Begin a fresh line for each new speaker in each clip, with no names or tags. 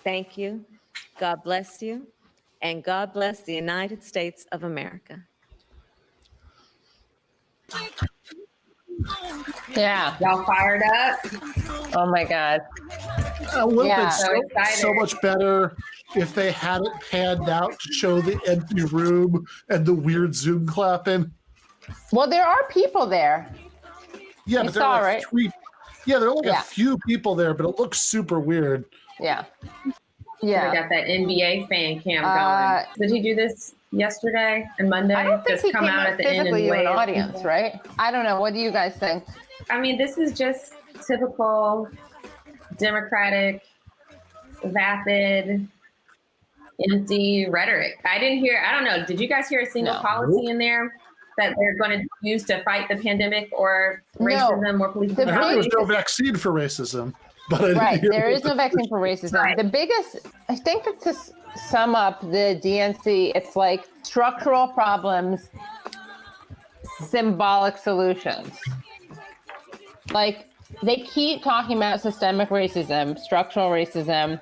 Thank you. God bless you. And God bless the United States of America.
Yeah.
Y'all fired up?
Oh my God.
It would have been
So excited.
so much better if they had it panned out to show the empty room and the weird Zoom clapping.
Well, there are people there.
Yeah,
You
but there are
saw,
like
right?
three. Yeah, there are like
Yeah.
a few people there, but it looks super weird.
Yeah.
We
Yeah.
got that NBA fan cam going. Did he do this yesterday and Monday?
I don't think
just
he
come
came
out
out
at the end
physically
and
to an
wave?
audience, right? I don't know. What do you guys think?
I mean, this is just typical Democratic, vapid, empty rhetoric. I don't know. Did you guys hear a single
No.
policy in there that they're going to use to fight the pandemic or racism or police
The
I heard there was
brutality?
no vaccine for racism, but I didn't
Right.
hear
There is no vaccine for racism.
Right.
The biggest, I think that to sum up the DNC, it's like structural problems, symbolic solutions. Like they keep talking about systemic racism, structural racism,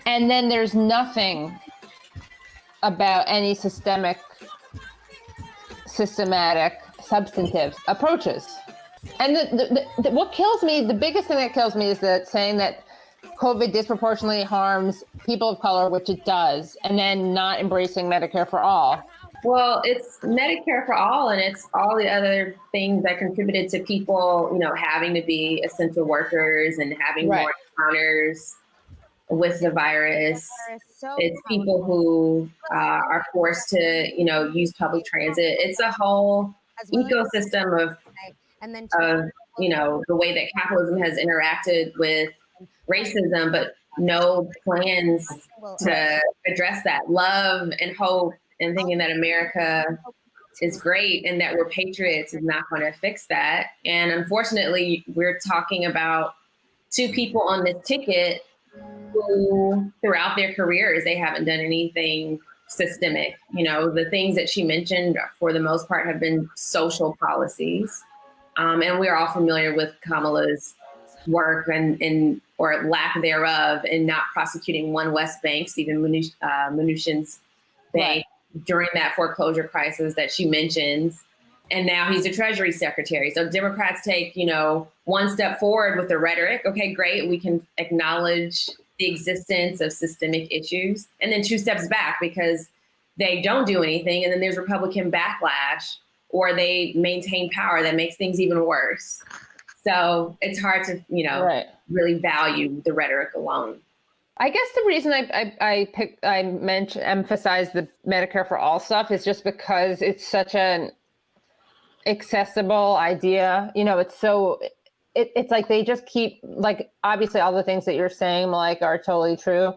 and then there's nothing about any systematic, substantive approaches. And what kills me, the biggest thing that kills me is that saying that COVID disproportionately harms people of color, which it does, and then not embracing Medicare for all.
Well, it's Medicare for all, and it's all the other things that contributed to people, having to be essential workers and having
Right.
more encounters with the virus.
So
It's people who are forced to, use public transit. It's a whole ecosystem of the way that capitalism has interacted with racism, but no plans to address that. Love and hope and thinking that America is great and that we're patriots is not going to fix that. And unfortunately, we're talking about two people on this ticket who throughout their careers, they haven't done anything systemic. The things that she mentioned for the most part have been social policies. And we're all familiar with Kamala's work and or lack thereof in not prosecuting one West Bank, Stephen Mnuchin's bank, during that foreclosure crisis that she mentions. And now he's a Treasury Secretary. So Democrats take, one step forward with the rhetoric. Okay, great. We can acknowledge the existence of systemic issues, and then 2 steps back because they don't do anything. And then there's Republican backlash, or they maintain power that makes things even worse. So it's hard to, really value the rhetoric alone.
I guess the reason I emphasize the Medicare for all stuff is just because it's such an accessible idea. It's so, it's like they just keep, like, obviously all the things that you're saying, Malaika, are totally true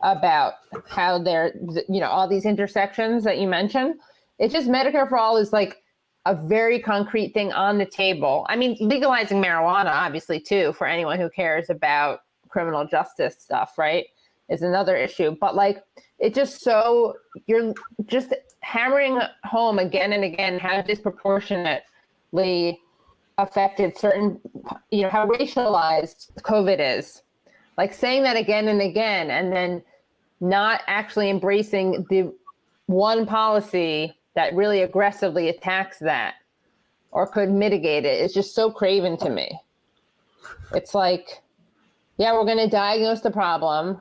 about how they're, all these intersections that you mentioned. It's just Medicare for all is like a very concrete thing on the table. I mean, legalizing marijuana, obviously, too, for anyone who cares about criminal justice stuff, right, is another issue. But like, it just so, you're just hammering home again and again how disproportionately affected certain, how racialized COVID is. Like saying that again and again, and then not actually embracing the one policy that really aggressively attacks that or could mitigate it is just so craven to me. It's like, yeah, we're going to diagnose the problem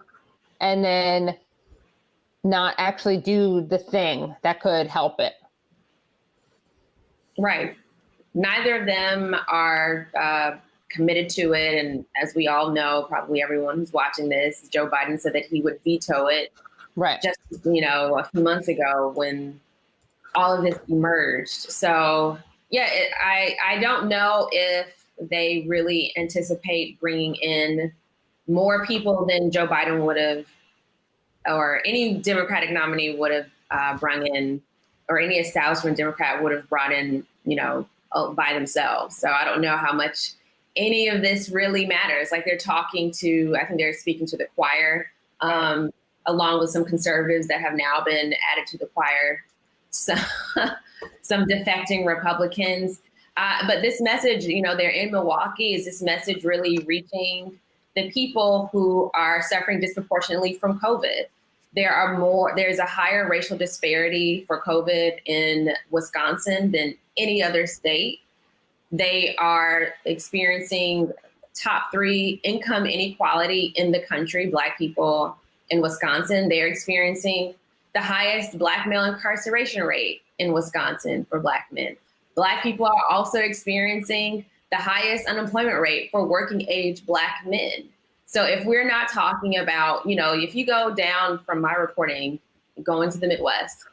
and then not actually do the thing that could help it.
Right. Neither of them are committed to it. And as we all know, probably everyone who's watching this, Joe Biden said that he would veto it just, a few months ago when all of this emerged. So, yeah, I don't know if they really anticipate bringing in more people than Joe Biden would have, or any Democratic nominee would have brought in, or any establishment Democrat would have brought in, by themselves. So I don't know how much any of this really matters. Like I think they're speaking to the choir, along with some conservatives that have now been added to the choir, some defecting Republicans. But this message, they're in Milwaukee. Is this message really reaching the people who are suffering disproportionately from COVID. There's a higher racial disparity for COVID in Wisconsin than any other state. They are experiencing top 3 income inequality in the country. Black people in Wisconsin, they're experiencing the highest Black male incarceration rate in Wisconsin for Black men. Black people are also experiencing the highest unemployment rate for working age Black men. So if we're not talking about, if you go down from my reporting, going to the Midwest,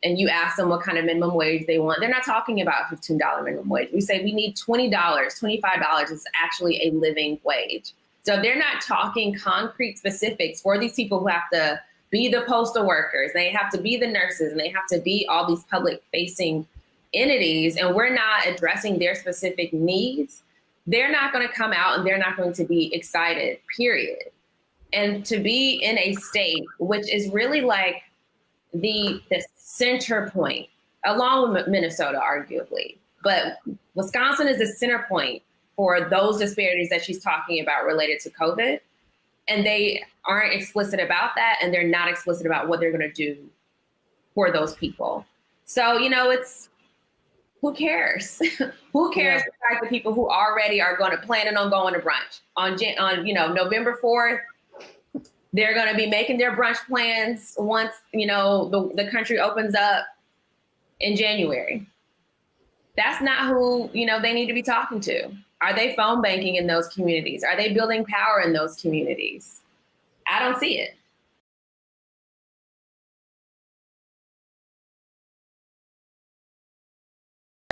and you ask them what kind of minimum wage they want, they're not talking about $15 minimum wage. We say we need $20, $25 is actually a living wage. So they're not talking concrete specifics for these people who have to be the postal workers, they have to be the nurses, and they have to be all these public facing entities, and we're not addressing their specific needs. They're not going to come out and they're not going to be excited, period. And to be in a state which is really like the center point, along with Minnesota, arguably. But Wisconsin is the center point for those disparities that she's talking about related to COVID. And they aren't explicit about that, and they're not explicit about what they're going to do for those people. So, it's who cares? Who cares besides the people who already are planning on going to brunch on November 4th? They're going to be making their brunch plans once, the country opens up in January. That's not who, they need to be talking to. Are they phone banking in those communities? Are they building power in those communities? I don't see it.